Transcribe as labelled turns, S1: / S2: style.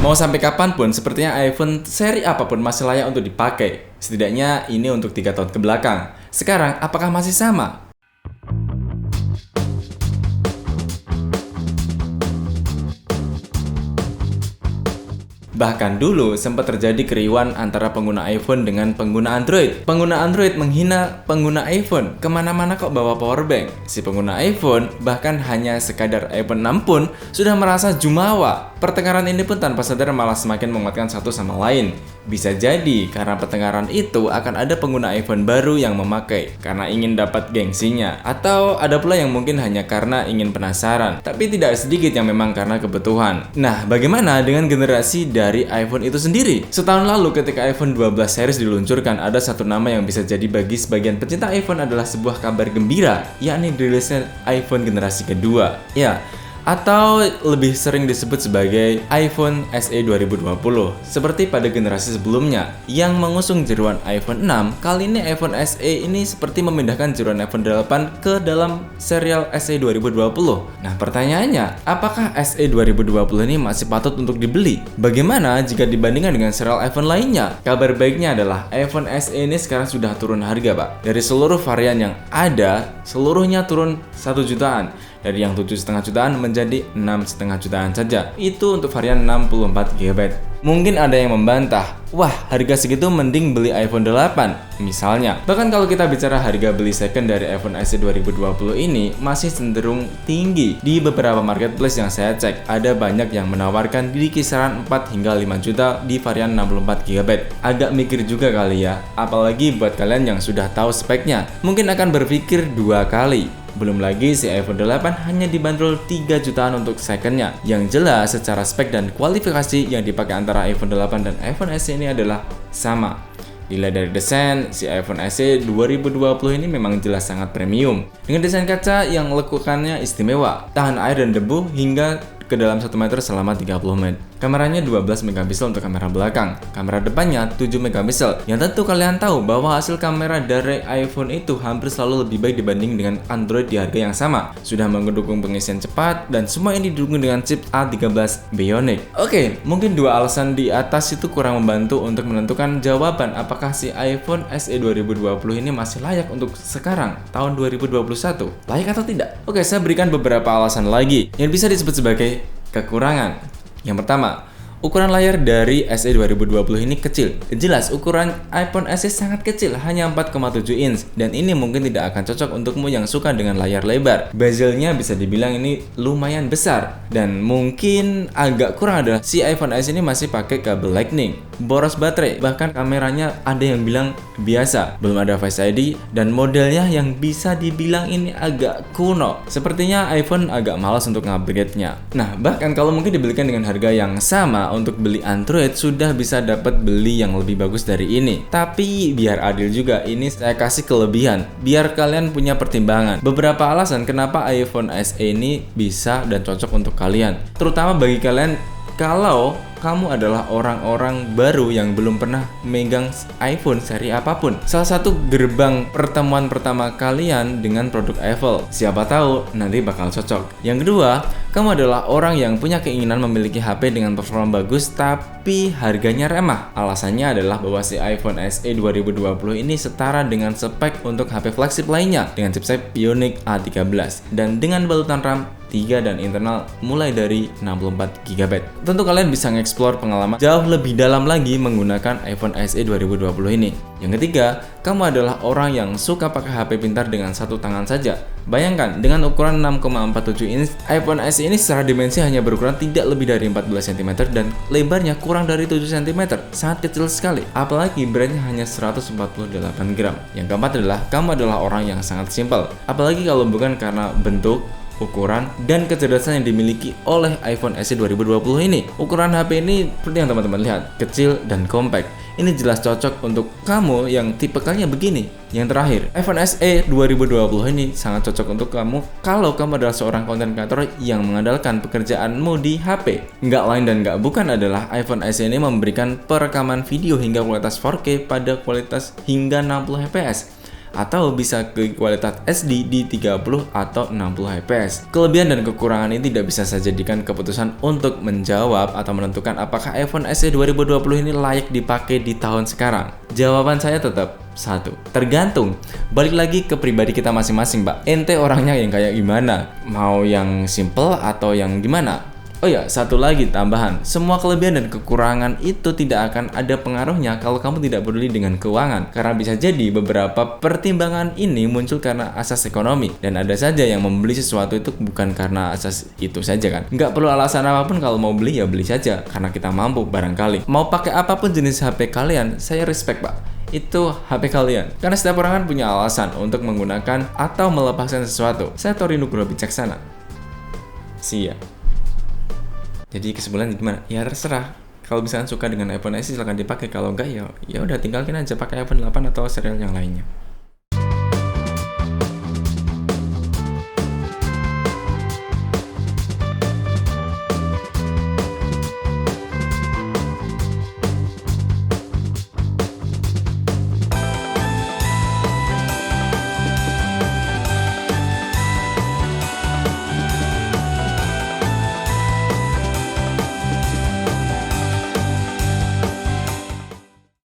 S1: Mau sampai kapanpun, sepertinya iPhone seri apapun masih layak untuk dipakai. Setidaknya ini untuk 3 tahun ke belakang. Sekarang, apakah masih sama? Bahkan dulu sempat terjadi keriuhan antara pengguna iPhone dengan pengguna Android. Pengguna Android menghina pengguna iPhone. Kemana-mana kok bawa powerbank? Si pengguna iPhone bahkan hanya sekadar iPhone 6 pun sudah merasa jumawa. Pertengkaran ini pun tanpa sadar malah semakin menguatkan satu sama lain. Bisa jadi karena pertengkaran itu akan ada pengguna iPhone baru yang memakai karena ingin dapat gengsinya. Atau ada pula yang mungkin hanya karena ingin penasaran. Tapi tidak sedikit yang memang karena kebutuhan. Nah, bagaimana dengan generasi dari iPhone itu sendiri? Setahun lalu ketika iPhone 12 series diluncurkan, ada satu nama yang bisa jadi bagi sebagian pecinta iPhone adalah sebuah kabar gembira, yakni rilisnya iPhone generasi kedua. Ya, atau lebih sering disebut sebagai iPhone SE 2020. Seperti pada generasi sebelumnya yang mengusung jeruan iPhone 6, kali ini iPhone SE ini seperti memindahkan jeruan iPhone 8 ke dalam serial SE 2020. Nah, pertanyaannya, apakah SE 2020 ini masih patut untuk dibeli? Bagaimana jika dibandingkan dengan serial iPhone lainnya? Kabar baiknya adalah iPhone SE ini sekarang sudah turun harga, Pak. Dari seluruh varian yang ada, seluruhnya turun 1 jutaan. Dari yang 7,5 jutaan menjadi 6,5 jutaan saja. Itu untuk varian 64 GB. Mungkin ada yang membantah, wah harga segitu mending beli iPhone 8 misalnya. Bahkan kalau kita bicara harga beli second dari iPhone SE 2020 ini masih cenderung tinggi. Di beberapa marketplace yang saya cek, ada banyak yang menawarkan di kisaran 4 hingga 5 juta di varian 64 GB. Agak mikir juga kali ya, apalagi buat kalian yang sudah tahu speknya, mungkin akan berpikir 2 kali. Belum lagi si iPhone 8 hanya dibanderol 3 jutaan untuk secondnya. Yang jelas secara spek dan kualifikasi yang dipakai antara iPhone 8 dan iPhone SE ini adalah sama. Dilihat dari desain, si iPhone SE 2020 ini memang jelas sangat premium. Dengan desain kaca yang lekukannya istimewa, tahan air dan debu hingga ke dalam 1 meter selama 30 menit. Kameranya 12 megapiksel untuk kamera belakang. Kamera depannya 7 megapiksel. Yang tentu kalian tahu bahwa hasil kamera dari iPhone itu hampir selalu lebih baik dibanding dengan Android di harga yang sama. Sudah mendukung pengisian cepat dan semua ini didukung dengan chip A13 Bionic. Oke, mungkin 2 alasan di atas itu kurang membantu untuk menentukan jawaban apakah si iPhone SE 2020 ini masih layak untuk sekarang, tahun 2021. Layak atau tidak? Oke, saya berikan beberapa alasan lagi yang bisa disebut sebagai kekurangan. Yang pertama, ukuran layar dari SE 2020 ini kecil. Jelas, ukuran iPhone SE sangat kecil, hanya 4,7 inch. Dan ini mungkin tidak akan cocok untukmu yang suka dengan layar lebar. Bezelnya bisa dibilang ini lumayan besar. Dan mungkin agak kurang adalah si iPhone SE ini masih pakai kabel Lightning. Boros baterai, bahkan kameranya ada yang bilang biasa, belum ada Face ID, dan modelnya yang bisa dibilang ini agak kuno. Sepertinya iPhone agak malas untuk ngupgrade-nya. Nah, bahkan kalau mungkin dibelikan dengan harga yang sama untuk beli Android, sudah bisa dapat beli yang lebih bagus dari ini. Tapi biar adil juga, ini saya kasih kelebihan, biar kalian punya pertimbangan. Beberapa alasan kenapa iPhone SE ini bisa dan cocok untuk kalian, terutama bagi kalian kalau kamu adalah orang-orang baru yang belum pernah megang iPhone seri apapun. Salah satu gerbang pertemuan pertama kalian dengan produk Apple. Siapa tahu nanti bakal cocok. Yang kedua, kamu adalah orang yang punya keinginan memiliki HP dengan performa bagus tapi harganya remah. Alasannya adalah bahwa si iPhone SE 2020 ini setara dengan spek untuk HP flagship lainnya dengan chipset Bionic A13 dan dengan balutan RAM 3 dan internal mulai dari 64 GB. Tentu kalian bisa nge-explore pengalaman jauh lebih dalam lagi menggunakan iPhone SE 2020 ini. Yang ketiga, kamu adalah orang yang suka pakai HP pintar dengan satu tangan saja. Bayangkan, dengan ukuran 6,47 inch, iPhone SE ini secara dimensi hanya berukuran tidak lebih dari 14 cm dan lebarnya kurang dari 7 cm. Sangat kecil sekali, apalagi beratnya hanya 148 gram. Yang keempat adalah, kamu adalah orang yang sangat simpel. Apalagi kalau bukan karena bentuk, ukuran, dan kecerdasan yang dimiliki oleh iPhone SE 2020 ini. Ukuran HP ini seperti yang teman-teman lihat, kecil dan compact. Ini jelas cocok untuk kamu yang tipikalnya begini. Yang terakhir, iPhone SE 2020 ini sangat cocok untuk kamu kalau kamu adalah seorang konten kreator yang mengandalkan pekerjaanmu di HP. Nggak lain dan nggak bukan adalah iPhone SE ini memberikan perekaman video hingga kualitas 4K pada kualitas hingga 60 fps. atau bisa ke kualitas SD di 30 atau 60 fps. Kelebihan dan kekurangan ini tidak bisa saya jadikan keputusan untuk menjawab atau menentukan apakah iPhone SE 2020 ini layak dipakai di tahun sekarang. Jawaban saya tetap satu, tergantung. Balik lagi ke pribadi kita masing-masing, Mbak. Ente orangnya yang kayak gimana? Mau yang simple atau yang gimana? Oh ya, satu lagi tambahan. Semua kelebihan dan kekurangan itu tidak akan ada pengaruhnya kalau kamu tidak peduli dengan keuangan. Karena bisa jadi beberapa pertimbangan ini muncul karena asas ekonomi. Dan ada saja yang membeli sesuatu itu bukan karena asas itu saja kan. Nggak perlu alasan apapun kalau mau beli ya beli saja. Karena kita mampu barangkali. Mau pakai apapun jenis HP kalian, saya respect, Pak. Itu HP kalian. Karena setiap orang kan punya alasan untuk menggunakan atau melepaskan sesuatu. Saya Tori Nugroho Bijaksana. See ya. Jadi kesimpulannya gimana? Ya terserah. Kalau misalkan suka dengan iPhone SE silahkan dipakai. Kalau enggak ya udah tinggalkan aja pakai iPhone 8 atau serial yang lainnya.